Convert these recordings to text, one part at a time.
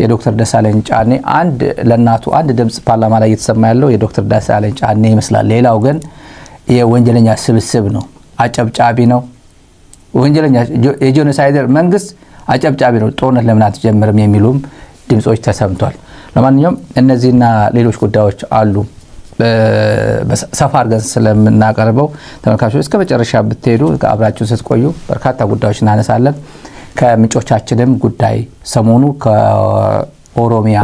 የዶክተር ደሳለኝ ጫኔ አንድ ለናቱ አንድ ድምጽ ፓርላማ ላይ እየተሰማ ያለው የዶክተር ደሳለኝ ጫኔ ይመስላል። ሌላው ግን የወንጀለኛ ስብስብ ነው፣ አጨብጫቢ ነው። ወንጀለኛ የጄኖሳይደር መንግስት አጨብጫቢ ነው። ጦርነት ለምን አትጀምርም የሚሉም ድምጾች ተሰምቷል። ለማንኛውም እነዚህና ሌሎች ጉዳዮች አሉ ሰፋ አድርገን ስለምናቀርበው ተመልካቾች እስከ መጨረሻ ብትሄዱ አብራችሁ ስትቆዩ በርካታ ጉዳዮች እናነሳለን። ከምንጮቻችንም ጉዳይ ሰሞኑ ከኦሮሚያ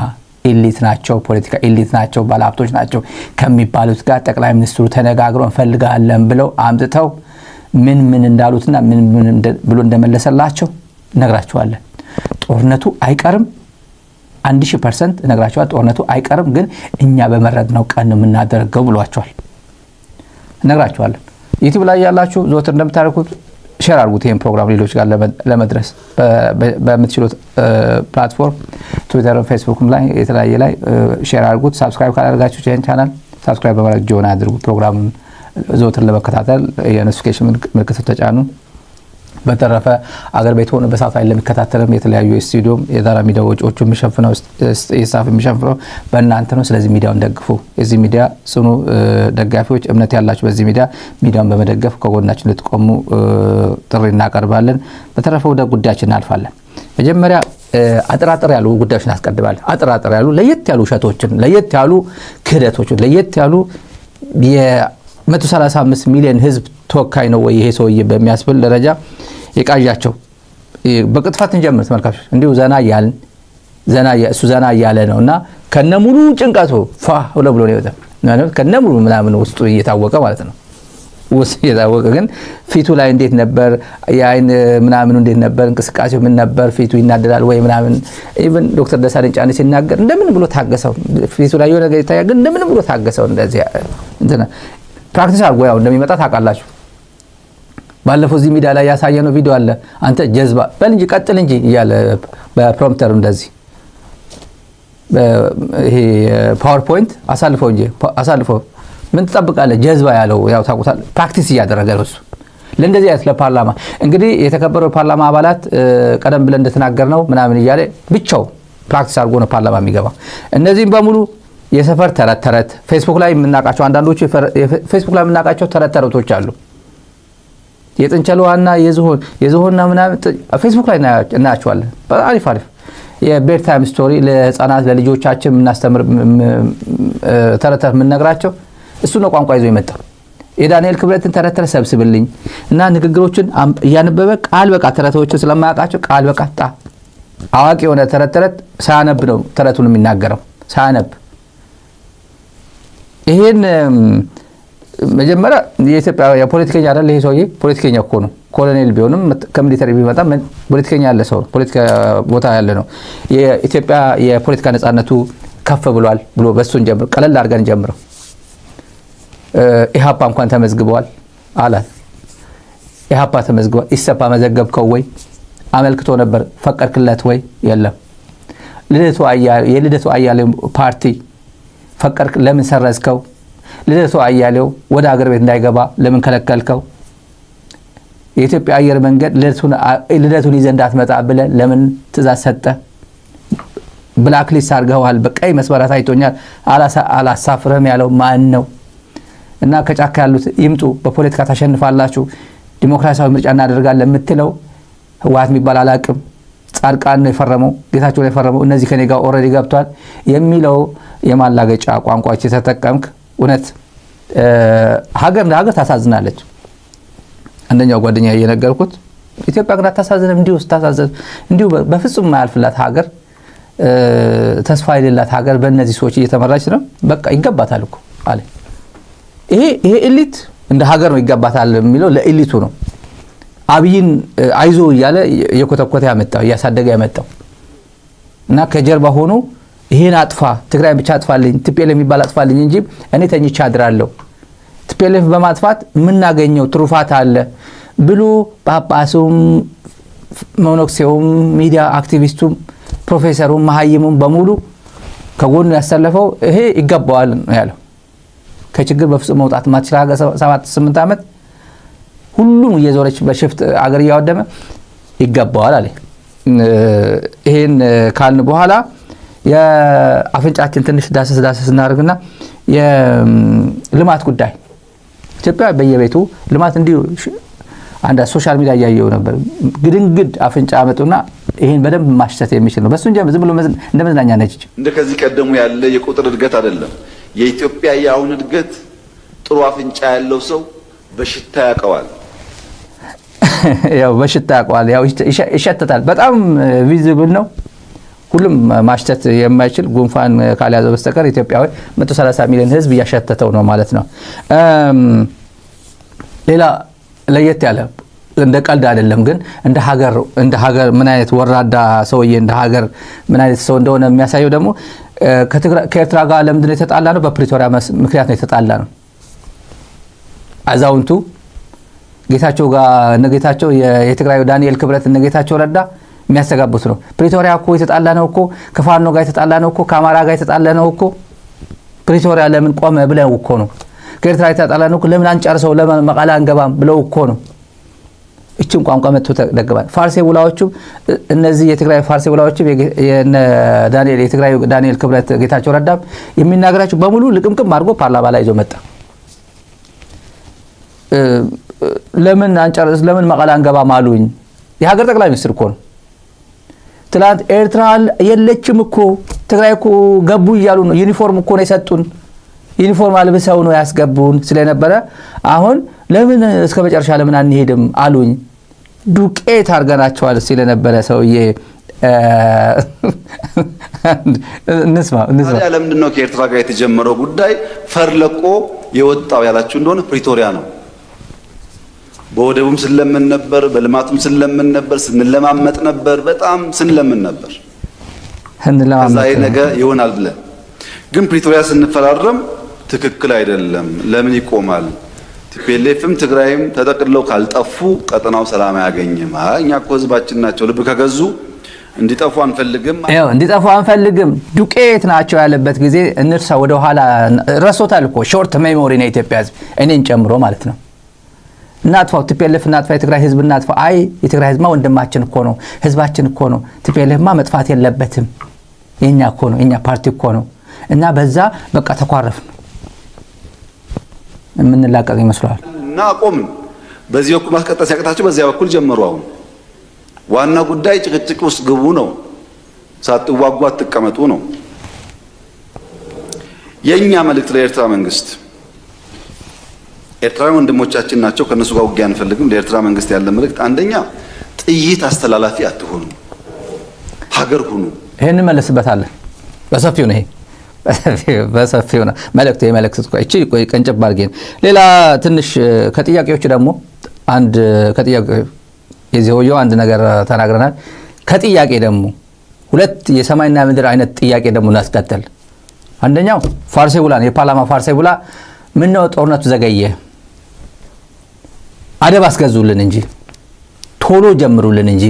ኢሊት ናቸው፣ ፖለቲካ ኢሊት ናቸው፣ ባለሀብቶች ናቸው ከሚባሉት ጋር ጠቅላይ ሚኒስትሩ ተነጋግረው እንፈልጋለን ብለው አምጥተው ምን እንዳሉትና ምን ብሎ እንደመለሰላቸው ነግራችኋለን። ጦርነቱ አይቀርም 1000% ነግራችኋል። ጦርነቱ አይቀርም ግን እኛ በመረጥነው ቀን የምናደርገው ብሏቸዋል። ነግራችኋለን። ዩቲዩብ ላይ ያላችሁ ዘወትር እንደምታደርጉት ሼር አድርጉት ይሄን ፕሮግራም ሌሎች ጋር ለመድረስ በምትችሉት ፕላትፎርም ትዊተር፣ ፌስቡክም ላይ የተለያየ ላይ ሼር አድርጉት። ሰብስክራይብ ካላደረጋችሁ ይሄን ቻናል ሰብስክራይብ በማድረግ ጆይን አድርጉ። ፕሮግራሙን ዘወትር ለመከታተል የኖቲፊኬሽን ምልክቱን ተጫኑ። በተረፈ አገር ቤት ሆነ በሳት ላይ ለሚከታተልም የተለያዩ ስቱዲዮም የዳራ ሚዲያ ወጪዎቹ የሚሸፍነው የስታፍ የሚሸፍነው በእናንተ ነው። ስለዚህ ሚዲያውን ደግፉ። የዚህ ሚዲያ ጽኑ ደጋፊዎች እምነት ያላችሁ በዚህ ሚዲያውን በመደገፍ ከጎናችን ልትቆሙ ጥሪ እናቀርባለን። በተረፈ ወደ ጉዳያችን እናልፋለን። መጀመሪያ አጥራጥር ያሉ ጉዳዮችን እናስቀድማለን። አጥራጥር ያሉ ለየት ያሉ ሸቶችን፣ ለየት ያሉ ክህደቶችን፣ ለየት ያሉ የ135 ሚሊዮን ህዝብ ተወካይ ነው ወይ ይሄ ሰውዬ በሚያስብል ደረጃ የቃዣቸው በቅጥፈት እንጀምር ተመልካቾች። እንዲሁ እሱ ዘና ያለ ነውና ከነሙሉ ጭንቀቱ ብሎ ነው የወጣው ማለት ከነሙሉ ምናምን ውስጡ እየታወቀ ማለት ነው። ውስጥ እየታወቀ ግን ፊቱ ላይ እንዴት ነበር የአይን ምናምን እንዴት ነበር እንቅስቃሴው ምን ነበር ፊቱ ይናደዳል ወይ ምናምን ኢቭን ዶክተር ደሳለኝ ጫኔ ሲናገር እንደምን ብሎ ታገሰው ፊቱ ላይ የሆነ ነገር ይታያል ግን እንደምን ብሎ ታገሰው እንደዚህ እንትና ፕራክቲስ አድርጎ ያው እንደሚመጣ ታውቃላችሁ። ባለፈው እዚህ ሚዲያ ላይ ያሳየነው ቪዲዮ አለ። አንተ ጀዝባ በል እንጂ ቀጥል እንጂ እያለ በፕሮምፕተር እንደዚህ ይሄ ፓወርፖይንት አሳልፈው ምን ትጠብቃለህ ጀዝባ ያለው ያው ታውቁታል። ፕራክቲስ እያደረገ ነው እሱ ለእንደዚህ አይነት ለፓርላማ እንግዲህ የተከበረው ፓርላማ አባላት ቀደም ብለን እንደተናገርነው ምናምን እያለ ብቻው ፕራክቲስ አድርጎ ነው ፓርላማ የሚገባ። እነዚህም በሙሉ የሰፈር ተረት ፌስቡክ ላይ የምናውቃቸው አንዳንዶቹ ፌስቡክ ላይ የምናውቃቸው ተረቶች አሉ። የጥንቸሏና የዝሆንና ምናምን ፌስቡክ ላይ እናያቸዋለን። አሪፍ የቤድ ታይም ስቶሪ ለህፃናት ለልጆቻችን የምናስተምር ተረት የምንነግራቸው እሱ ነው ቋንቋ ይዞ የመጣው። የዳንኤል ክብረትን ተረት ሰብስብልኝ እና ንግግሮችን እያነበበ ቃል በቃ ተረቶችን ስለማያውቃቸው ቃል በቃ አዋቂ የሆነ ተረት ሳያነብ ነው ተረቱን የሚናገረው ሳያነብ። ይሄን መጀመሪያ የኢትዮጵያ የፖለቲከኛ አይደል ይሄ ሰውዬ ፖለቲከኛ እኮ ነው። ኮሎኔል ቢሆንም ከሚሊተሪ ቢመጣ ፖለቲከኛ ያለ ሰው ፖለቲካ ቦታ ያለ ነው። የኢትዮጵያ የፖለቲካ ነፃነቱ ከፍ ብሏል ብሎ በሱን ጀምር ቀለል አድርገን ጀምረው ኢሃፓ እንኳን ተመዝግበዋል አላት። ኢሃፓ ተመዝግበዋል። ኢሰፓ መዘገብከው ወይ አመልክቶ ነበር ፈቀድክለት ወይ የለም። የልደቱ አያሌው ፓርቲ ፈቀድክ ለምን ሰረዝከው? ልደቱ አያሌው ወደ ሀገር ቤት እንዳይገባ ለምን ከለከልከው? የኢትዮጵያ አየር መንገድ ልደቱን ይዘህ እንዳትመጣ ብለህ ለምን ትእዛዝ ሰጠ? ብላክ ሊስት አድርገዋል። በቀይ መስመር ታይቶኛል አላሳፍርህም ያለው ማን ነው? እና ከጫካ ያሉት ይምጡ በፖለቲካ ታሸንፋላችሁ ዲሞክራሲያዊ ምርጫ እናደርጋለን የምትለው ህወሓት የሚባል አላቅም ጻድቃን ነው የፈረመው ጌታቸው ነው የፈረመው እነዚህ ከኔ ጋር ኦሬዲ ገብቷል የሚለው የማላገጫ ቋንቋዎች የተጠቀምክ እውነት ሀገር ታሳዝናለች። አንደኛው ጓደኛ እየነገርኩት ኢትዮጵያ ግን አታሳዝንም እንዲሁ በፍጹም ማያልፍላት ሀገር ተስፋ የሌላት ሀገር በእነዚህ ሰዎች እየተመራች ነው። በቃ ይገባታል እኮ አለ። ይሄ ኤሊት እንደ ሀገር ነው ይገባታል የሚለው ለኤሊቱ ነው። አብይን አይዞ እያለ የኮተኮተ ያመጣው ያሳደገ ያመጣው እና ከጀርባ ሆኖ ይሄን አጥፋ ትግራይ ብቻ አጥፋልኝ ቲፒኤልኤፍ የሚባል አጥፋልኝ እንጂ እኔ ተኝቻ አድራለሁ ቲፒኤልኤፍ በማጥፋት ምናገኘው ትሩፋት አለ ብሎ ጳጳሱም ሞኖክሴውም ሚዲያ አክቲቪስቱም ፕሮፌሰሩም መሐይሙም በሙሉ ከጎኑ ያሰለፈው ይሄ ይገባዋል ነው ያለው። ከችግር በፍጹም መውጣት ማትችል ሀገር 7-8 ዓመት ሁሉም እየዞረች በሽፍት አገር ያወደመ ይገባዋል አለ። ይሄን ካልን በኋላ የአፍንጫችን ትንሽ ዳሰስ እናደርግና የልማት ጉዳይ ኢትዮጵያ በየቤቱ ልማት እንዲሁ አንድ ሶሻል ሚዲያ ያያየው ነበር። ግድንግድ አፍንጫ አመጡና ይሄን በደንብ ማሽተት የሚችል ነው። በሱ እንጂ ዝም ብሎ እንደመዝናኛ ነች። እንደከዚህ ቀደሙ ያለ የቁጥር እድገት አይደለም። የኢትዮጵያ የአሁን እድገት ጥሩ አፍንጫ ያለው ሰው በሽታ ያውቀዋል። ያው በሽታ ያውቀዋል፣ ያው ይሸተታል። በጣም ቪዚብል ነው። ሁሉም ማሽተት የማይችል ጉንፋን ካልያዘው በስተቀር ኢትዮጵያዊ 130 ሚሊዮን ህዝብ እያሸተተው ነው ማለት ነው። ሌላ ለየት ያለ እንደ ቀልድ አይደለም ግን እንደ ሀገር ምን አይነት ወራዳ ሰውዬ እንደ ሀገር ምን አይነት ሰው እንደሆነ የሚያሳየው ደግሞ ከኤርትራ ጋር ለምንድን ነው የተጣላ ነው? በፕሪቶሪያ ምክንያት ነው የተጣላ ነው። አዛውንቱ ጌታቸው ጋር ነገታቸው የትግራዩ ዳንኤል ክብረት ነገታቸው ረዳ የሚያስተጋቡት ነው። ፕሪቶሪያ እኮ የተጣላ ነው እኮ ከፋኖ ጋር የተጣላ ነው እኮ ከአማራ ጋር የተጣላ ነው እኮ ፕሪቶሪያ ለምን ቆመ ብለው እኮ ነው። ከኤርትራ የተጣላ ነው ለምን አንጨርሰው ለምን መቀለ አንገባም ብለው እኮ ነው። እቺን ቋንቋ መጥቶ ተደግባል። ፋርሴ ውላዎቹ እነዚህ የትግራይ ፋርሴ ውላዎቹ የትግራዩ ዳንኤል ክብረት ጌታቸው ረዳም የሚናገራቸው በሙሉ ልቅምቅም አድርጎ ፓርላማ ላይ ይዞ መጣ። ለምን አንጨርስ ለምን መቀለ አንገባም አሉኝ። የሀገር ጠቅላይ ሚኒስትር እኮ ነው። ትላንት ኤርትራ የለችም እኮ ትግራይ እኮ ገቡ እያሉ ነው። ዩኒፎርም እኮ ነው የሰጡን፣ ዩኒፎርም አልብሰው ነው ያስገቡን ስለነበረ አሁን ለምን እስከ መጨረሻ ለምን አንሄድም አሉኝ። ዱቄት አርገናቸዋል ስለነበረ ሰውዬ እንስማ ለምንድን ነው ከኤርትራ ጋር የተጀመረው ጉዳይ ፈርለቆ የወጣው ያላችሁ እንደሆነ ፕሪቶሪያ ነው። በወደቡም ስለምን ነበር፣ በልማቱም ስለምን ነበር፣ ስንለማመጥ ነበር፣ በጣም ስንለምን ነበር። ከዛ ነገ ይሆናል ብለን ግን ፕሪቶሪያ ስንፈራረም ትክክል አይደለም ለምን ይቆማል? ቲፒኤልኤፍም ትግራይም ተጠቅልለው ካልጠፉ ቀጠናው ሰላም አያገኝም። እኛ እኮ ህዝባችን ናቸው፣ ልብ ከገዙ እንዲጠፉ አንፈልግም። እንዲጠፉ አንፈልግም ዱቄት ናቸው ያለበት ጊዜ እንርሳ። ወደ ኋላ ረሶታል እኮ ሾርት ሜሞሪ ነው ኢትዮጵያ ህዝብ እኔን ጨምሮ ማለት ነው። እናጥፋው ቲፒኤልኤፍ እናጥፋው የትግራይ ህዝብ እናጥፋው። አይ የትግራይ ህዝብማ ወንድማችን እኮ ነው፣ ህዝባችን እኮ ነው። ቲፒኤልኤፍማ መጥፋት የለበትም የኛ እኮ ነው፣ የኛ ፓርቲ እኮ ነው። እና በዛ በቃ ተኳረፍን የምንላቀቅ ይመስላል እና አቆምን። በዚህ በኩል ማስቀጠል ሲያቅታቸው በዚያ በኩል ጀመሩ። አሁን ዋና ጉዳይ ጭቅጭቅ ውስጥ ግቡ ነው፣ ሳትዋጉ አትቀመጡ ነው። የኛ መልእክት ለኤርትራ መንግስት፣ ኤርትራውያን ወንድሞቻችን ናቸው፣ ከነሱ ጋር ውጊያ አንፈልግም። ለኤርትራ መንግስት ያለ መልእክት አንደኛ ጥይት አስተላላፊ አትሆኑ፣ ሀገር ሁኑ። ይሄን እንመለስበታለን በሰፊው ነው። ይሄ በሰፊው ነው መልእክት የመልእክት እቺ ቀንጨብ አድርገን ሌላ ትንሽ ከጥያቄዎች ደግሞ አንድ ከጥያቄ የዚህው አንድ ነገር ተናግረናል። ከጥያቄ ደግሞ ሁለት የሰማይና ምድር አይነት ጥያቄ ደግሞ እናስከተል። አንደኛው ፋርሴ ውላን የፓርላማ ፋርሴ ውላ ምን ነው ጦርነቱ ዘገየ፣ አደብ አስገዙልን እንጂ ቶሎ ጀምሩልን እንጂ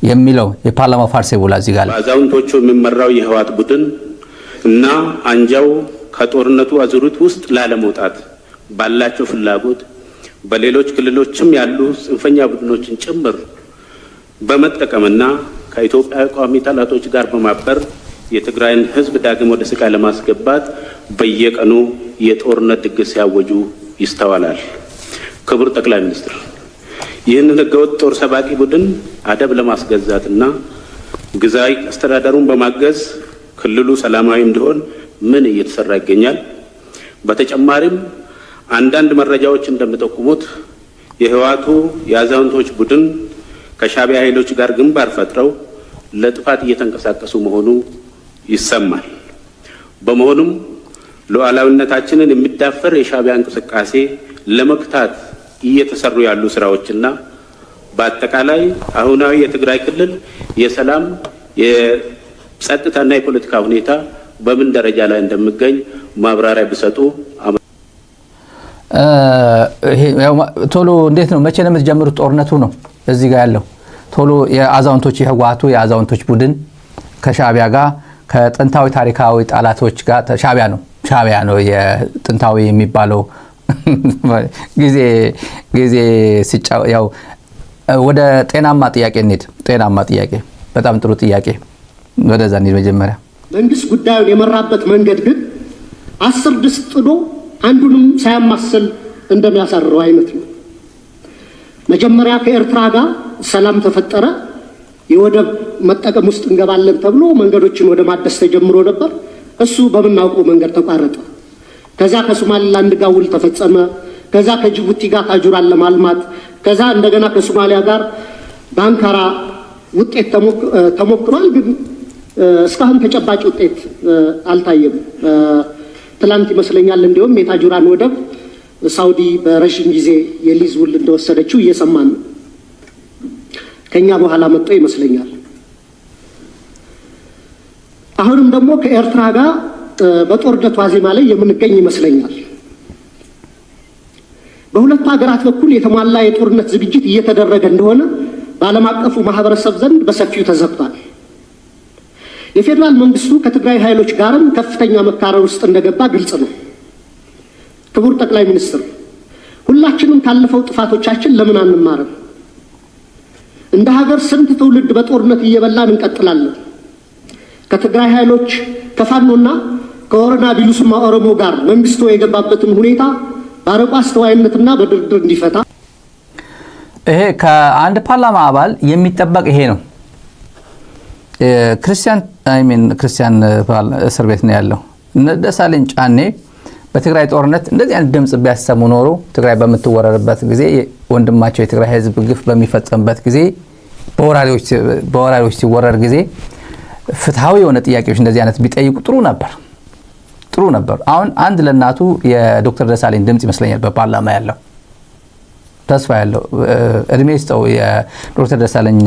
የሚለው የፓርላማ ፋርሴ ውላ እዚህ ጋር አዛውንቶቹ የሚመራው የህወሓት ቡድን እና አንጃው ከጦርነቱ አዙሪት ውስጥ ላለመውጣት ባላቸው ፍላጎት በሌሎች ክልሎችም ያሉ ጽንፈኛ ቡድኖችን ጭምር በመጠቀምና ከኢትዮጵያ ቋሚ ጠላቶች ጋር በማበር የትግራይን ህዝብ ዳግም ወደ ስቃይ ለማስገባት በየቀኑ የጦርነት ድግስ ሲያወጁ ይስተዋላል። ክቡር ጠቅላይ ሚኒስትር፣ ይህንን ህገወጥ ጦር ሰባቂ ቡድን አደብ ለማስገዛትና ግዛዊ አስተዳደሩን በማገዝ ክልሉ ሰላማዊ እንዲሆን ምን እየተሰራ ይገኛል? በተጨማሪም አንዳንድ መረጃዎች እንደሚጠቁሙት የህወሓቱ የአዛውንቶች ቡድን ከሻዕቢያ ኃይሎች ጋር ግንባር ፈጥረው ለጥፋት እየተንቀሳቀሱ መሆኑ ይሰማል። በመሆኑም ሉዓላዊነታችንን የሚዳፈር የሻዕቢያ እንቅስቃሴ ለመክታት እየተሰሩ ያሉ ስራዎችና በአጠቃላይ አሁናዊ የትግራይ ክልል የሰላም የጸጥታና የፖለቲካ ሁኔታ በምን ደረጃ ላይ እንደሚገኝ ማብራሪያ ቢሰጡ። ቶሎ እንዴት ነው መቼ ነው የምትጀምሩት ጦርነቱ ነው እዚህ ጋር ያለው? ቶሎ የአዛውንቶች የህወሓቱ የአዛውንቶች ቡድን ከሻዕቢያ ጋር ከጥንታዊ ታሪካዊ ጠላቶች ጋር ሻዕቢያ ነው የጥንታዊ የሚባለው ጊዜ ሲጫው ያው ወደ ጤናማ ጥያቄ እንሂድ። ጤናማ ጥያቄ በጣም ጥሩ ጥያቄ። ወደዛ እንሂድ። መጀመሪያ መንግስት ጉዳዩን የመራበት መንገድ ግን 10 ድስት ጥዶ አንዱንም ሳያማስል እንደሚያሳርረው አይነት ነው። መጀመሪያ ከኤርትራ ጋር ሰላም ተፈጠረ። የወደብ መጠቀም ውስጥ እንገባለን ተብሎ መንገዶችን ወደ ማደስ ተጀምሮ ነበር። እሱ በምናውቀው መንገድ ተቋረጠ። ከዛ ከሶማሊላንድ ጋር ውል ተፈጸመ። ከዛ ከጅቡቲ ጋር ታጁራን ለማልማት ከዛ እንደገና ከሶማሊያ ጋር በአንካራ ውጤት ተሞክሯል። ግን እስካሁን ተጨባጭ ውጤት አልታየም። ትላንት ይመስለኛል እንዲሁም የታጁራን ወደብ ሳውዲ በረዥም ጊዜ የሊዝ ውል እንደወሰደችው እየሰማን ነው። ከኛ በኋላ መጥቶ ይመስለኛል። አሁንም ደግሞ ከኤርትራ ጋር በጦርነት ዋዜማ ላይ የምንገኝ ይመስለኛል። በሁለቱ ሀገራት በኩል የተሟላ የጦርነት ዝግጅት እየተደረገ እንደሆነ በዓለም አቀፉ ማህበረሰብ ዘንድ በሰፊው ተዘግቷል። የፌዴራል መንግስቱ ከትግራይ ኃይሎች ጋርም ከፍተኛ መካረር ውስጥ እንደገባ ግልጽ ነው። ክቡር ጠቅላይ ሚኒስትር፣ ሁላችንም ካለፈው ጥፋቶቻችን ለምን አንማርም? እንደ ሀገር ስንት ትውልድ በጦርነት እየበላን እንቀጥላለን? ከትግራይ ኃይሎች ከፋኖና ከኦሮና ቢሉስማ ኦሮሞ ጋር መንግስቱ የገባበትን ሁኔታ በአርቆ አስተዋይነትና በድርድር እንዲፈታ ይሄ ከአንድ ፓርላማ አባል የሚጠበቅ ይሄ ነው። ክርስቲያን እስር ቤት ነው ያለው። እነ ደሳለኝ ጫኔ በትግራይ ጦርነት እንደዚህ አይነት ድምጽ ቢያሰሙ ኖሮ ትግራይ በምትወረርበት ጊዜ ወንድማቸው የትግራይ ህዝብ ግፍ በሚፈጸምበት ጊዜ በወራሪዎች ሲወረር ጊዜ ፍትሃዊ የሆነ ጥያቄዎች እንደዚህ አይነት ቢጠይቁ ጥሩ ነበር። አሁን አንድ ለናቱ የዶክተር ደሳለኝ ድምጽ ይመስለኛል በፓርላማ ያለው ተስፋ ያለው እድሜ ይስጠው። የዶክተር ደሳለኝ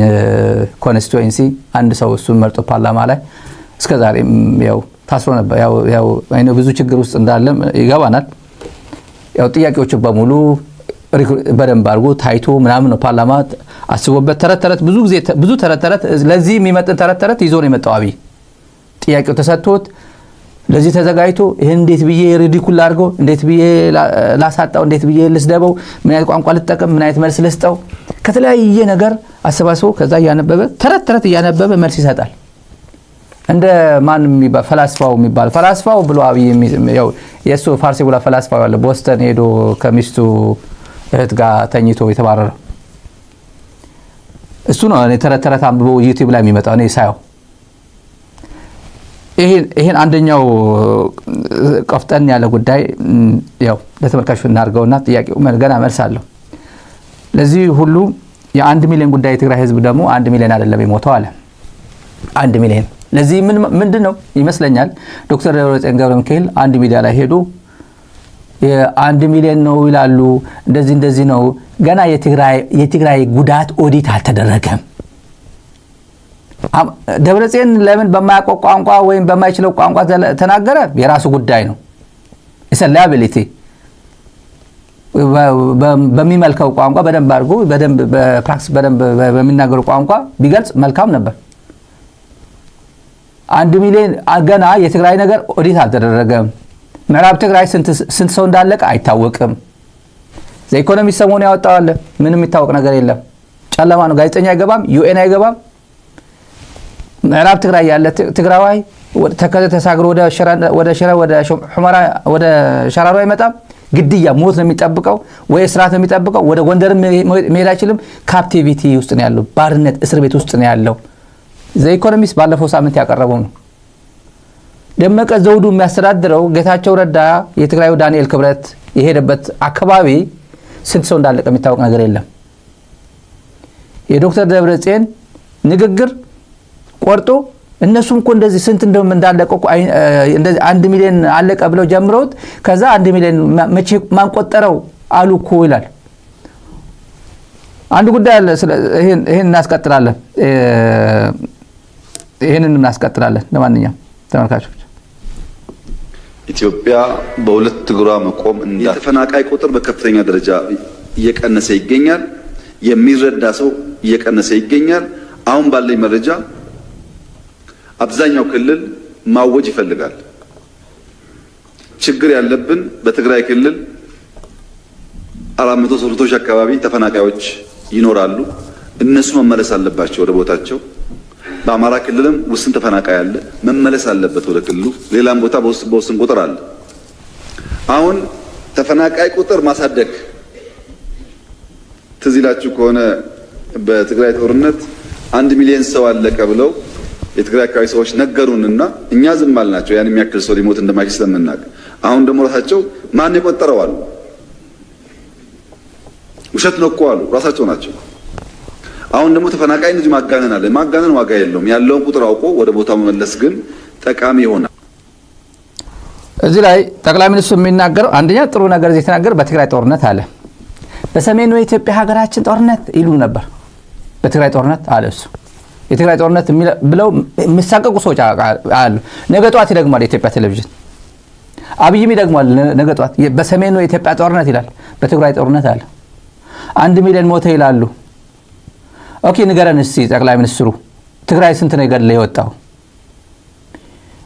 ኮንስቲትዩንሲ አንድ ሰው እሱን መርጦ ፓርላማ ላይ እስከዛሬ ያው ታስሮ ነበር። ያው አይነው ብዙ ችግር ውስጥ እንዳለ ይገባናል። ያው ጥያቄዎቹ በሙሉ በደንብ አድርጎ ታይቶ ምናምን ነው ፓርላማ አስቦበት ተረተረት ብዙ ተረተረት ለዚህ የሚመጥን ተረተረት ይዞ ነው የመጣው አብይ። ጥያቄው ተሰጥቶት ለዚህ ተዘጋጅቶ ይሄን እንዴት ብዬ ሪዲኩል አድርገው እንዴት ብዬ ላሳጣው እንዴት ብዬ ልስደበው ምን አይነት ቋንቋ ልጠቀም ምን አይነት መልስ ልስጠው ከተለያየ ነገር አሰባስቦ ከዛ ያነበበ ተረት ያነበበ መልስ ይሰጣል። እንደ ማን የሚባል ፈላስፋው ብሎ አብይ ያው የሱ ፋርሲ ብላ ፈላስፋው ያለ ቦስተን ሄዶ ከሚስቱ እህት ጋር ተኝቶ የተባረረ እሱ ነው። እኔ ተረት አንብቦ ዩቲዩብ ላይ የሚመጣው እኔ ሳየው ይሄን አንደኛው ቀፍጠን ያለ ጉዳይ ያው ለተመልካቾች እናርገውና ጥያቄው ገና መልስ አለው። ለዚህ ሁሉ የ1 ሚሊዮን ጉዳይ የትግራይ ህዝብ ደግሞ 1 ሚሊዮን አይደለም የሞተው አለ 1 ሚሊዮን። ለዚህ ምንድነው ይመስለኛል ዶክተር ደብረጽዮን ገብረሚካኤል አንድ ሚዲያ ላይ ሄዶ የ1 ሚሊዮን ነው ይላሉ እንደዚህ ነው ገና የትግራይ ጉዳት ኦዲት አልተደረገም። ደብረጽዮን ለምን በማያውቀው ቋንቋ ወይም በማይችለው ቋንቋ ተናገረ የራሱ ጉዳይ ነው። ኢሰላቢሊቲ በሚመልከው ቋንቋ በደንብ አድርጎ በደንብ በፕራክቲስ በደንብ በሚናገረው ቋንቋ ቢገልጽ መልካም ነበር። 1 ሚሊዮን ገና የትግራይ ነገር ኦዲት አልተደረገም። ምዕራብ ትግራይ ስንት ሰው እንዳለቀ አይታወቅም። ዘኢኮኖሚ ሰሞኑን ያወጣው አለ ምንም የሚታወቅ ነገር የለም። ጨለማ ነው። ጋዜጠኛ አይገባም፣ ዩኤን አይገባም። ምዕራብ ትግራይ ያለ ትግራዋይ ተሳግሮ ወደ ሁመራ ወደ ሸራሮ አይመጣም። ግድያ ሞት ነው የሚጠብቀው ወይ እስራት ነው የሚጠብቀው። ወደ ጎንደር መሄድ አይችልም። ካፕቲቪቲ ውስጥ ነው ያለው፣ ባርነት እስር ቤት ውስጥ ነው ያለው። ዘኢኮኖሚስት ባለፈው ሳምንት ያቀረበው ነው። ደመቀ ዘውዱ የሚያስተዳድረው ጌታቸው ረዳ የትግራዩ ዳንኤል ክብረት የሄደበት አካባቢ ስንት ሰው እንዳለቀ የሚታወቅ ነገር የለም። የዶክተር ደብረጽዮን ንግግር ቆርጦ እነሱም እኮ እንደዚህ ስንት እንዳለቀ እንደዚህ 1 ሚሊዮን አለቀ ብለው ጀምረውት ከዛ 1 ሚሊዮን መቼ ማንቆጠረው አሉ እኮ ይላል። አንድ ጉዳይ አለ። ይሄን እናስቀጥላለን። ለማንኛውም ተመልካቾች ኢትዮጵያ በሁለት እግሯ መቆም የተፈናቃይ ቁጥር በከፍተኛ ደረጃ እየቀነሰ ይገኛል። የሚረዳ ሰው እየቀነሰ ይገኛል። አሁን ባለኝ መረጃ አብዛኛው ክልል ማወጅ ይፈልጋል። ችግር ያለብን በትግራይ ክልል 400 አካባቢ ተፈናቃዮች ይኖራሉ። እነሱ መመለስ አለባቸው ወደ ቦታቸው። በአማራ ክልልም ውስን ተፈናቃይ አለ፣ መመለስ አለበት ወደ ክልሉ። ሌላም ቦታ በውስን ቁጥር አለ። አሁን ተፈናቃይ ቁጥር ማሳደግ ትዝ ይላችሁ ከሆነ በትግራይ ጦርነት 1 ሚሊዮን ሰው አለቀ ብለው የትግራይ አካባቢ ሰዎች ነገሩንና እኛ ዝም አልናቸው። ያን የሚያክል ሰው ሊሞት እንደማይችል ስለምናውቅ። አሁን ደግሞ ራሳቸው ማን የቆጠረው አሉ። ውሸት ነው እኮ አሉ ራሳቸው ናቸው። አሁን ደግሞ ተፈናቃይ ልጅ ማጋነን አለ። ማጋነን ዋጋ የለውም። ያለውን ቁጥር አውቆ ወደ ቦታው መመለስ ግን ጠቃሚ ይሆናል። እዚህ ላይ ጠቅላይ ሚኒስትሩ የሚናገረው አንደኛ ጥሩ ነገር የተናገረ በትግራይ ጦርነት አለ። በሰሜኑ የኢትዮጵያ ሀገራችን ጦርነት ይሉ ነበር። በትግራይ ጦርነት አለ እሱ የትግራይ ጦርነት ብለው የሚሳቀቁ ሰዎች አሉ። ነገ ጧት ይደግማል የኢትዮጵያ ቴሌቪዥን። አብይም ይደግማል ነገ ጧት በሰሜኑ የኢትዮጵያ ጦርነት ይላል። በትግራይ ጦርነት አለ 1 ሚሊዮን ሞተ ይላሉ። ኦኬ ንገረን እስቲ ጠቅላይ ሚኒስትሩ ትግራይ ስንት ነው ገድሎ የወጣው?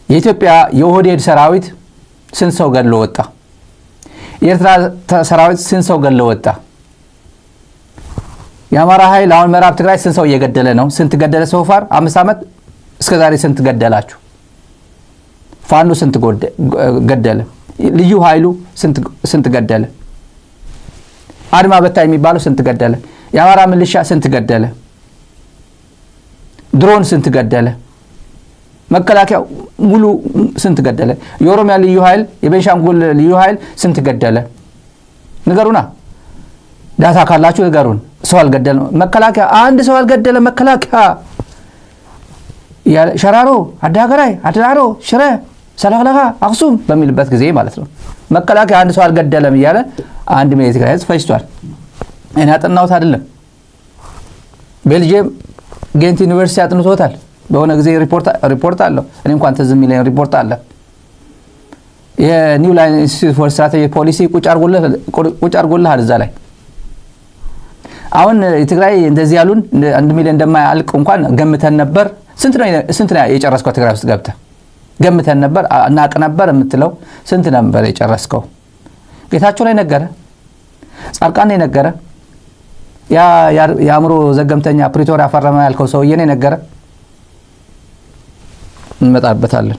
የኢትዮጵያ የኦህዴድ ሰራዊት ስንት ሰው ገድሎ ወጣ? የኤርትራ ሰራዊት ስንት ሰው ገድሎ ወጣ? የአማራ ኃይል አሁን ምዕራብ ትግራይ ስንት ሰው እየገደለ ነው? ስንት ገደለ? ሶፋር 5 ዓመት እስከ ዛሬ ስንት ገደላችሁ? ፋኖ ስንት ገደለ? ልዩ ኃይሉ ስንት ገደለ? አድማ በታይ የሚባለው ስንት ገደለ? የአማራ ሚሊሻ ስንት ገደለ? ድሮን ስንት ገደለ? መከላከያ ሙሉ ስንት ገደለ? የኦሮሚያ ልዩ ኃይል የቤንሻንጉል ልዩ ኃይል ስንት ገደለ? ንገሩና ዳታ ካላችሁ ንገሩን። ሰው አልገደለ መከላከያ አንድ ሰው አልገደለ መከላከያ ሸራሮ አዳገራይ አድራሮ ሽረ ሰለክለካ አክሱም በሚልበት ጊዜ ማለት ነው። መከላከያ አንድ ሰው አልገደለም እያለ 1 ሚሊዮን ትግራይ ህዝብ ፈጅቷል። እኔ አጥናውት አይደለም ቤልጂየም ጌንት ዩኒቨርሲቲ አጥንቶታል። በሆነ ጊዜ ሪፖርት አለው። እኔ እንኳን ተዝም ሚሊዮን ሪፖርት አለ። የኒው ላይን ኢንስቲትዩት ፎር ስትራቴጂ ፖሊሲ ቁጭ አርጎልሃል እዛ ላይ። አሁን የትግራይ እንደዚህ ያሉን 1 ሚሊዮን እንደማያልቅ እንኳን ገምተን ነበር። ስንት ነው የጨረስከው? ትግራይ ውስጥ ገብተህ ገምተን ነበር እናቅ ነበር የምትለው ስንት ነበር የጨረስከው? ጌታቸው ላይ ነገረ፣ ጻድቃን ላይ ነገረ፣ የአእምሮ ዘገምተኛ ፕሪቶሪያ ፈረመ ያልከው ሰውዬ ነው ነገረ። እንመጣበታለን።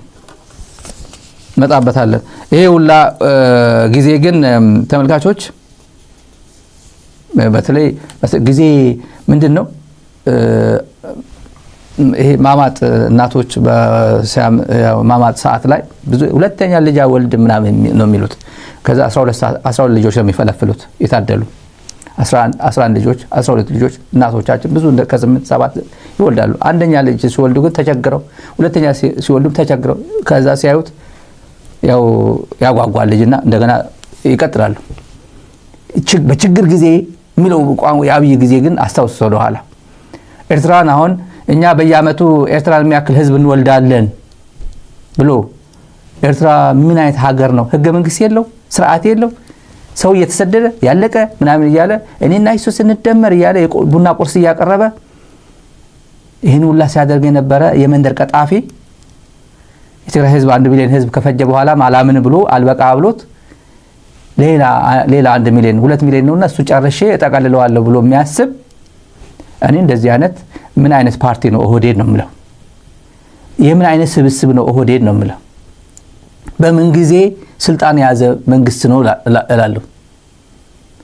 ይሄ ሁላ ጊዜ ግን ተመልካቾች በተለይ ጊዜ ምንድነው? ይሄ ማማጥ እናቶች በማማጥ ሰዓት ላይ ብዙ ሁለተኛ ልጅ ወልድ ምናምን ነው የሚሉት። ከዛ 12 ልጆች ነው የሚፈለፍሉት የታደሉ 11 ልጆች 12 ልጆች እናቶቻችን ብዙ ከ8 7 ይወልዳሉ። አንደኛ ልጅ ሲወልዱ ግን ተቸግረው፣ ሁለተኛ ሲወልዱ ተቸግረው ከዛ ሲያዩት ያው ያጓጓል ልጅና እንደገና ይቀጥላሉ። በችግር ጊዜ የሚለው ቋንቋ የአብይ ጊዜ ግን አስተውሰው ለኋላ ኤርትራን አሁን እኛ በየአመቱ ኤርትራን የሚያክል ህዝብ እንወልዳለን ብሎ ኤርትራ ምን አይነት ሀገር ነው? ህገ መንግስት የለው፣ ስርዓት የለው፣ ሰው እየተሰደደ ያለቀ ምናምን እያለ እኔና እሱ ስንደመር እያለ ቡና ቁርስ እያቀረበ ይህን ሁላ ሲያደርግ የነበረ የመንደር ቀጣፊ የትግራይ ህዝብ 1 ሚሊዮን ህዝብ ከፈጀ በኋላ ማላምን ብሎ አልበቃ ብሎት ሌላ 1 ሚሊዮን 2 ሚሊዮን ነውና እሱ ጨርሼ እጠቀልለዋለሁ ብሎ የሚያስብ እኔ እንደዚህ አይነት ምን አይነት ፓርቲ ነው ኦህዴድ ነው የምለው? የምን አይነት ስብስብ ነው ኦህዴድ ነው የምለው? በምን ጊዜ ስልጣን የያዘ መንግስት ነው እላለሁ።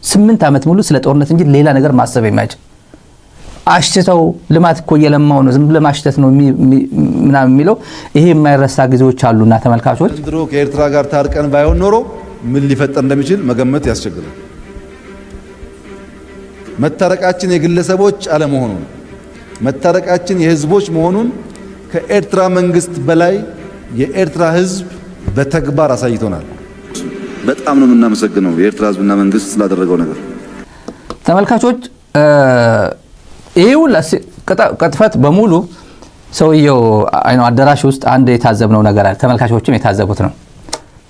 8 ዓመት ሙሉ ስለ ጦርነት እንጂ ሌላ ነገር ማሰብ የማይችል አሽተው ልማት እኮ እየለማው ነው ዝም ብለህ ማሽተት ነው ምናምን የሚለው ይሄ የማይረሳ ጊዜዎች አሉና ተመልካቾች ድሮ ከኤርትራ ጋር ታርቀን ባይሆን ኖሮ ምን ሊፈጠር እንደሚችል መገመት ያስቸግራል። መታረቃችን የግለሰቦች አለመሆኑን መታረቃችን የህዝቦች መሆኑን ከኤርትራ መንግስት በላይ የኤርትራ ህዝብ በተግባር አሳይቶናል። በጣም ነው የምናመሰግነው የኤርትራ ህዝብና መንግስት ስላደረገው ነገር። ተመልካቾች ይሄው ቅጥፈት በሙሉ ሰውየው አይኑ አዳራሽ ውስጥ አንድ የታዘብነው ነገር አለ። ተመልካቾችም የታዘቡት ነው።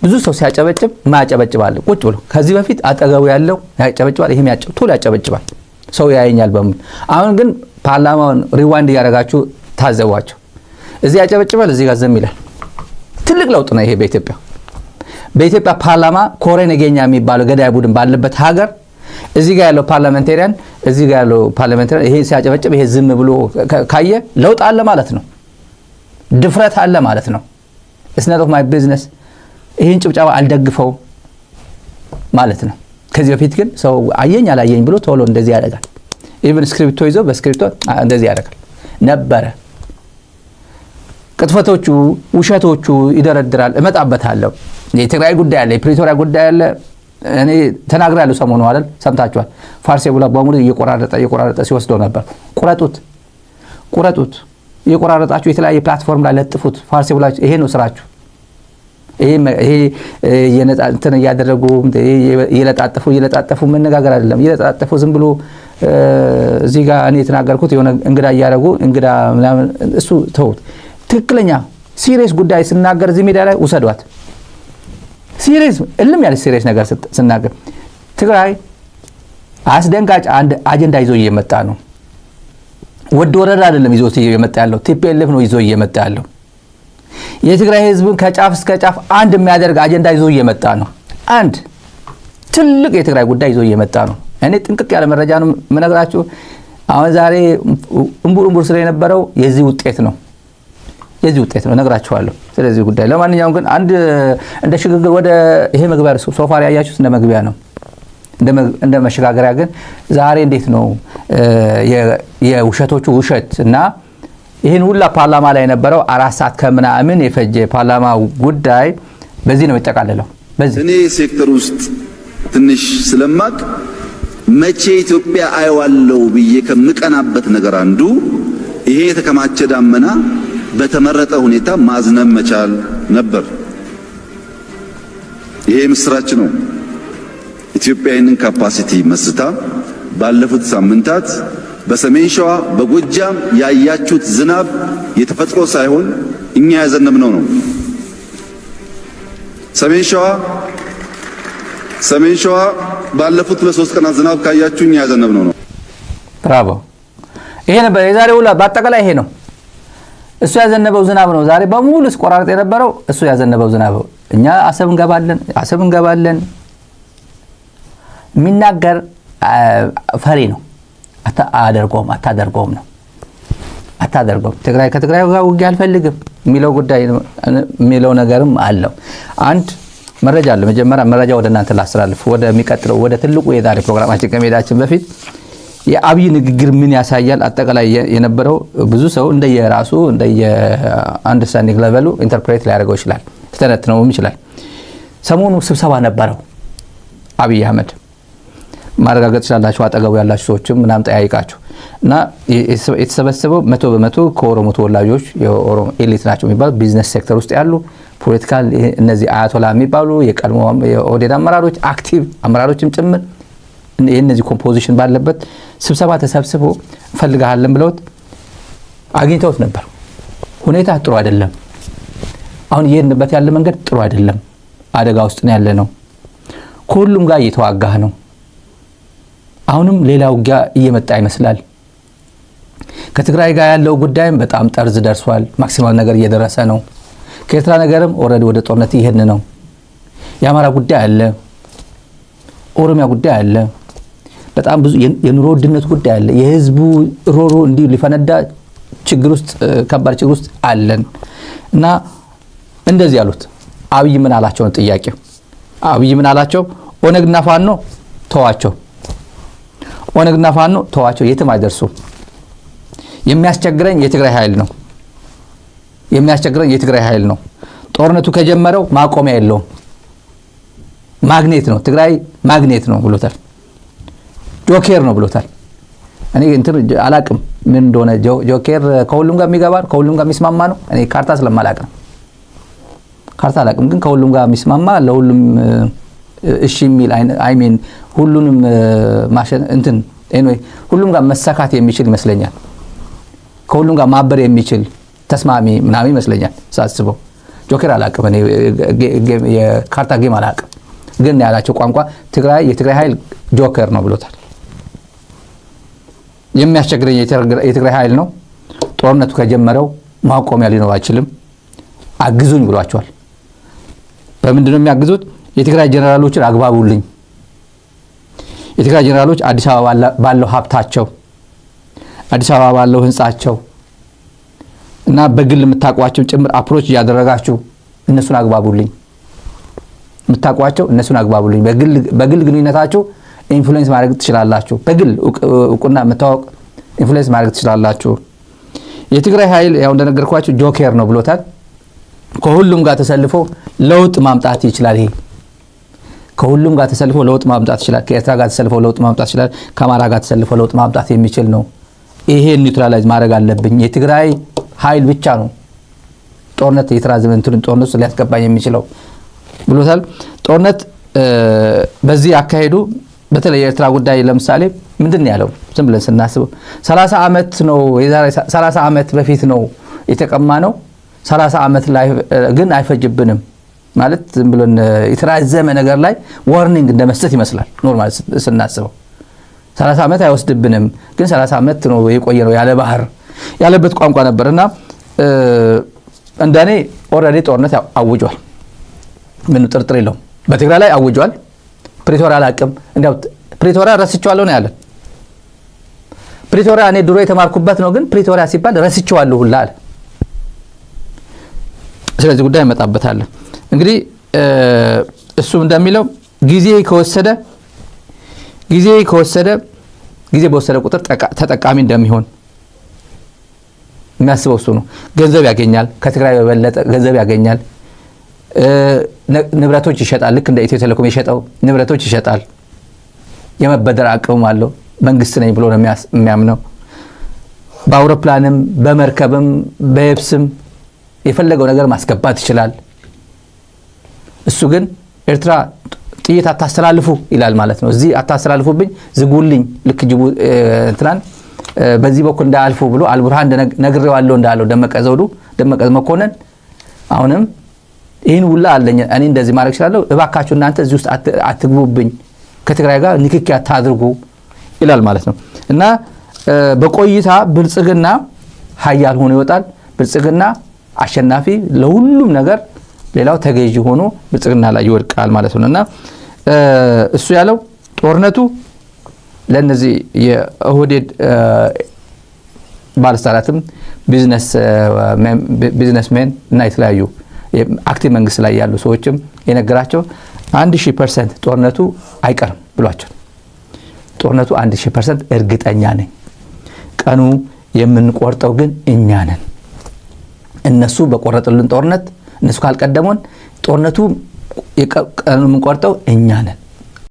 ብዙ ሰው ሲያጨበጭብ ማያጨበጭባል ቁጭ ብሎ ከዚህ በፊት አጠገቡ ያለው ያጨበጭባል፣ ይሄም ቶሎ ያጨበጭባል፣ ሰው ያየኛል በሙሉ። አሁን ግን ፓርላማውን ሪዋይንድ ያደረጋችሁ ታዘቧቸው። እዚህ ያጨበጭባል፣ እዚህ ጋር ዝም ይላል። ትልቅ ለውጥ ነው ይሄ በኢትዮጵያ ፓርላማ ኮሬ ነገኛ የሚባለው ገዳይ ቡድን ባለበት ሀገር እዚህ ጋር ያለው ፓርላሜንታሪያን እዚህ ጋር ያለው ፓርላሜንታሪያን ይሄ ሲያጨበጭብ ይሄ ዝም ብሎ ካየ ለውጥ አለ ማለት ነው። ድፍረት አለ ማለት ነው። it's not of my business ይሄን ጭብጨባ አልደግፈው ማለት ነው። ከዚህ በፊት ግን ሰው አየኝ አላየኝ ብሎ ቶሎ እንደዚህ ያደርጋል። ኢቭን ስክሪፕቶ ይዞ በስክሪፕቶ እንደዚህ ያደርጋል ነበር። ቅጥፈቶቹ ውሸቶቹ ይደረድራል። እመጣበታለሁ። የትግራይ ጉዳይ አለ፣ የፕሪቶሪያ ጉዳይ አለ። እኔ ተናግራለሁ ሰሞኑን አይደል ሰምታችኋል። ፋርሴ ብላ በሙሉ እየቆራረጠ ሲወስደው ነበር። ቁረጡት እየቆራረጣችሁ የተለያየ ፕላትፎርም ላይ ለጥፉት። ፋርሴ ብላ ይሄ ነው ስራችሁ። ይሄ እንትን እያደረጉ እየለጣጠፉ መነጋገር አይደለም። እየለጣጠፉ ዝም ብሎ እዚህ ጋር እኔ የተናገርኩት የሆነ እንግዳ እያደረጉ እንግዳ ምናምን እሱ ተውት። ትክክለኛ ሲሪየስ ጉዳይ ስናገር እዚህ ሜዳ ላይ ውሰዷት። ሲሪየስ እልም ያለ ሲሪየስ ነገር ስናገር ትግራይ አስደንጋጭ አንድ አጀንዳ ይዞ እየመጣ ነው። ወድ ወረዳ አይደለም ይዞ እየመጣ ያለው ቲፒኤልኤፍ ነው ይዞ እየመጣ ያለው። የትግራይ ህዝብን ከጫፍ እስከ ጫፍ አንድ የሚያደርግ አጀንዳ ይዞ እየመጣ ነው። አንድ ትልቅ የትግራይ ጉዳይ ይዞ እየመጣ ነው። እኔ ጥንቅቅ ያለ መረጃ ነው የምነግራችሁ። አሁን ዛሬ እምቡር ስለነበረው የዚህ ውጤት ነው ነግራችኋለሁ። ስለዚህ ጉዳይ ለማንኛውም ግን አንድ እንደ ሽግግር ወደ ይሄ መግቢያ ሶፋር ያያችሁት እንደ መግቢያ ነው፣ እንደ መሸጋገሪያ ግን ዛሬ እንዴት ነው የውሸቶቹ ውሸት እና ይሄን ሁላ ፓርላማ ላይ የነበረው 4 ሰዓት ከምናምን የፈጀ ፓርላማ ጉዳይ በዚህ ነው የተጠቃለለው። በዚህ እኔ ሴክተር ውስጥ ትንሽ ስለማቅ መቼ ኢትዮጵያ አይዋለው ብዬ ከምቀናበት ነገር አንዱ ይሄ የተከማቸ ዳመና በተመረጠ ሁኔታ ማዝነብ መቻል ነበር። ይሄ ምስራች ነው። ኢትዮጵያ ይህንን ካፓሲቲ መስርታ ባለፉት ሳምንታት በሰሜን ሸዋ በጎጃም ያያችሁት ዝናብ የተፈጥሮ ሳይሆን እኛ ያዘነብነው ነው። ሰሜን ሸዋ ባለፉት 3 ቀናት ዝናብ ካያችሁ እኛ ያዘነብነው ነው። ብራቮ። ይሄ ነበር የዛሬው ሁላ በአጠቃላይ ይሄ ነው። እሱ ያዘነበው ዝናብ ነው። ዛሬ በሙሉ ስቆራርጥ የነበረው እሱ ያዘነበው ዝናብ። እኛ አሰብ እንገባለን የሚናገር ፈሪ ነው። አታደርገውም ነው። ትግራይ ከትግራይ ጋር ውጊያ አልፈልግም የሚለው ነገርም አለው። አንድ መረጃ አለ። መጀመሪያ መረጃ ወደ እናንተ ላስተላልፍ። ወደሚቀጥለው ወደ ትልቁ የዛሬ ፕሮግራማችን ከመሄዳችን በፊት የአብይ ንግግር ምን ያሳያል? አጠቃላይ የነበረው ብዙ ሰው እንደየራሱ አንደርስታንዲንግ ሌቨሉ ኢንተርፕሬት ሊያደርገው ይችላል፣ ተተነትነውም ይችላል። ሰሞኑ ስብሰባ ነበረው አብይ አህመድ ማረጋገጥ ይችላልላችሁ። አጠገቡ ያላችሁ ሰዎችም ምናምን ጠያይቃችሁ እና የተሰበሰበው 100% ከኦሮሞ ተወላጆች የኦሮሞ ኤሊት ናቸው የሚባሉ ቢዝነስ ሴክተር ውስጥ ያሉ ፖለቲካል እነዚህ አያቶላ የሚባሉ የቀድሞ የኦህዴድ አመራሮች አክቲቭ አመራሮችም ጭምር የነዚህ ኮምፖዚሽን ባለበት ስብሰባ ተሰብስቦ ፈልጋለን ብለውት አግኝተውት ነበር። ሁኔታ ጥሩ አይደለም። አሁን እየሄድንበት ያለ መንገድ ጥሩ አይደለም። አደጋ ውስጥ ነው ያለ ነው። ከሁሉም ጋር እየተዋጋህ ነው። አሁንም ሌላ ውጊያ እየመጣ ይመስላል። ከትግራይ ጋር ያለው ጉዳይም በጣም ጠርዝ ደርሷል። ማክሲማል ነገር እየደረሰ ነው። ከኤርትራ ነገርም ኦልሬዲ ወደ ጦርነት እየሄድን ነው። የአማራ ጉዳይ አለ፣ ኦሮሚያ ጉዳይ አለ፣ በጣም ብዙ የኑሮ ውድነት ጉዳይ አለ። የህዝቡ ሮሮ እንዲሁ ሊፈነዳ ከባድ ችግር ውስጥ አለን እና እንደዚህ ያሉት አብይ ምን አላቸው ነው ጥያቄው። አብይ ምን አላቸው? ኦነግና ፋኖ ተዋቸው፣ የትም አይደርሱ። የሚያስቸግረኝ የትግራይ ኃይል ነው። ጦርነቱ ከጀመረው ማቆሚያ የለውም። ማግኔት ነው፣ ትግራይ ማግኔት ነው ብሎታል። ጆኬር ነው ብሎታል። እኔ እንትን አላቅም ምን እንደሆነ ጆኬር ከሁሉም ጋር የሚገባ ከሁሉም ጋር የሚስማማ ነው። እኔ ካርታ ስለማላቅ ነው። ካርታ አላቅም፣ ግን ከሁሉም ጋር የሚስማማ ለሁሉም እሺ የሚል አይ ሚን ሁሉንም ማሸን እንትን ኤኒዌይ ሁሉም ጋር መሰካት የሚችል ይመስለኛል። ከሁሉም ጋር ማበር የሚችል ተስማሚ ምናምን ይመስለኛል ሳስበው። ጆኬር አላቅም እኔ የካርታ ጌም አላቅም፣ ግን ያላቸው ቋንቋ የትግራይ ኃይል ጆከር ነው ብሎታል። የሚያስቸግረኝ የትግራይ ኃይል ነው። ጦርነቱ ከጀመረው ማቆሚያ ሊኖር አይችልም። አግዙኝ ብሏቸዋል። በምንድነው የሚያግዙት? የትግራይ ጀነራሎችን አግባቡልኝ። የትግራይ ጀነራሎች አዲስ አበባ ባለው ሀብታቸው፣ አዲስ አበባ ባለው ህንጻቸው እና በግል የምታቋቸው ጭምር አፕሮች ያደረጋችሁ እነሱን አግባቡልኝ የምታቋቸው እነሱን አግባቡልኝ በግል ግንኙነታችሁ ኢንፍሉዌንስ ማድረግ ትችላላችሁ በግል እውቅና መታወቅ ኢንፍሉዌንስ ማድረግ ትችላላችሁ የትግራይ ኃይል ያው እንደነገርኳችሁ ጆከር ነው ብሎታል ከሁሉም ጋር ተሰልፎ ለውጥ ማምጣት ይችላል ይሄ ከሁሉም ጋር ተሰልፎ ለውጥ ማምጣት ይችላል ከኤርትራ ጋር ተሰልፎ ለውጥ ማምጣት ይችላል ከአማራ ጋር ተሰልፎ ለውጥ ማምጣት የሚችል ነው ይሄ ኒውትራላይዝ ማድረግ አለብኝ የትግራይ ኃይል ብቻ ነው ጦርነት የተራዘመንቱን ጦርነት ሊያስገባኝ የሚችለው ብሎታል ጦርነት በዚህ አካሄዱ በተለይ የኤርትራ ጉዳይ ለምሳሌ ምንድነው ያለው ዝም ብለን ስናስበው 30 አመት ነው የዛሬ 30 አመት በፊት ነው የተቀማ ነው 30 አመት ላይ ግን አይፈጅብንም ማለት ዝም ብለን የተራዘመ ነገር ላይ ዋርኒንግ እንደመስጠት ይመስላል ኖርማል ስናስበው 30 አመት አይወስድብንም ግን 30 አመት ነው የቆየነው ያለ ባህር ያለበት ቋንቋ ነበርና እንደኔ ኦሬዲ ጦርነት አውጇል ምን ጥርጥር የለውም በትግራይ ላይ አውጇል ፕሪቶሪያ አላቅም እንዴው ፕሪቶሪያ ረስቼዋለሁ ነው ያለ ፕሪቶሪያ እኔ ድሮ የተማርኩበት ነው ግን ፕሪቶሪያ ሲባል ረስቼዋለሁ ሁላ አለ ስለዚህ ጉዳይ መጣበታል እንግዲህ እሱ እንደሚለው ጊዜ በወሰደ ቁጥር ተጠቃሚ እንደሚሆን የሚያስበው እሱ ነው ገንዘብ ያገኛል ከትግራይ በበለጠ ገንዘብ ያገኛል ንብረቶች ይሸጣል ልክ እንደ ኢትዮ ቴሌኮም የሸጠው ንብረቶች ይሸጣል የመበደር አቅም አለው መንግስት ነኝ ብሎ ነው የሚያምነው በአውሮፕላንም በመርከብም በየብስም የፈለገው ነገር ማስገባት ይችላል እሱ ግን ኤርትራ ጥይት አታስተላልፉ ይላል ማለት ነው እዚህ አታስተላልፉብኝ ዝጉልኝ ልክ ጅቡ እንትናን በዚህ በኩል እንዳልፉ ብሎ አልቡርሃን ነግሬዋለሁ እንዳለው ደመቀ መኮንን አሁንም ይሄን ሁላ አለኝ እኔ እንደዚህ ማድረግ ይችላልው እባካችሁ እናንተ እዚህ ውስጥ አትግቡብኝ ከትግራይ ጋር ንክኪ አታድርጉ ይላል ማለት ነው እና በቆይታ ብልጽግና ኃያል ሆኖ ይወጣል ብልጽግና አሸናፊ ለሁሉም ነገር ሌላው ተገዢ ሆኖ ብልጽግና ላይ ይወድቃል ማለት ነውና እሱ ያለው ጦርነቱ ለነዚህ የኦህዴድ ባለስልጣናትም ቢዝነስሜን እና የተለያዩ አክቲቭ መንግስት ላይ ያሉ ሰዎችም የነገራቸው 1000% ጦርነቱ አይቀርም ብሏቸው ጦርነቱ 1000% እርግጠኛ ነኝ ቀኑ የምንቆርጠው ግን እኛ ነን እነሱ በቆረጡልን ጦርነት እነሱ ካልቀደሙን ጦርነቱ ቀኑ የምንቆርጠው እኛ ነን